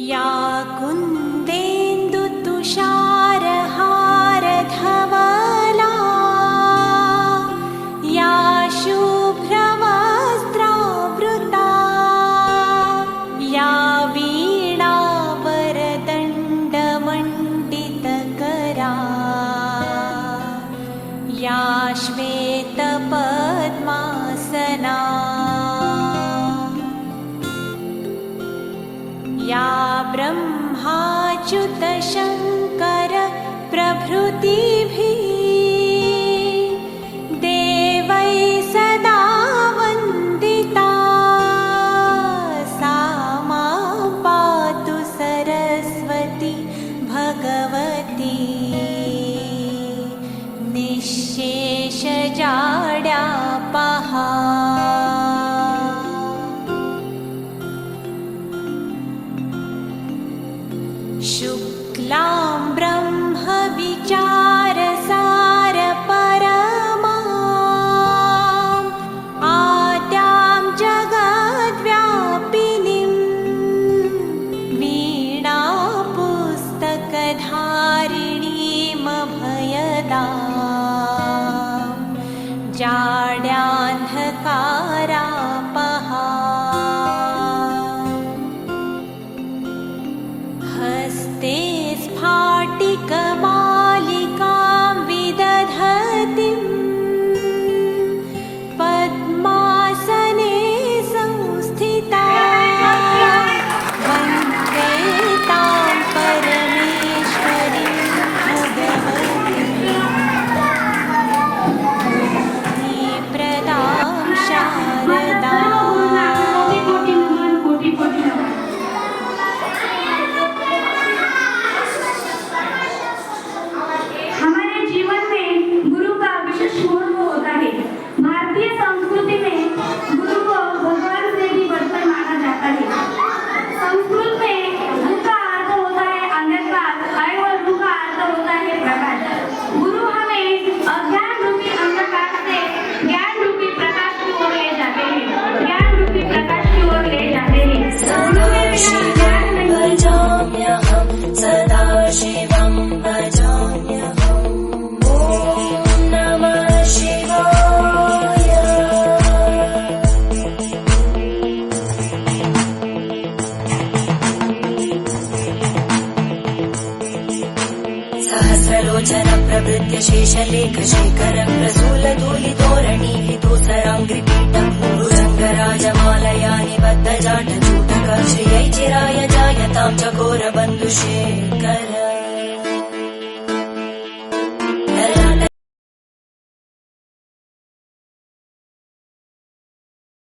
या कुन्देन्दुतुषारहारधवला या शुभ्रवस्त्रावृता या वीणावरदण्डमण्डितकरा या श्वेतपद्मासना या ब्रह्माच्युतशङ्कर प्रभृतिभिः देवैः सदा वन्दिता सा मां पातु सरस्वती भगवती निःशेषजाड्यापहा। शुक्लां ब्रह्मविचारसारपरमाम् आद्यां जगद्व्यापिनीं वीणापुस्तकधारिणीमभयदां जाड्यान्धकारापहा। हस्ते स्फाटिकमालिकां विदधतीं पद्मासने संस्थिता वन्दे तां परमेश्वरीं भगवतीं प्रदां शारदाम्। शिवं भजाम्यहम् ॐ नमः शिवाय। सहस्रलोचन प्रभृत्य शेषलेखशेखरं रसूलधूलितोरणीलितोसराङ्घ्रिपीठं भुजङ्गराजमालया निबद्धजाटचूटक श्रियै चिराय जायतां चकोरबन्धुशेखर।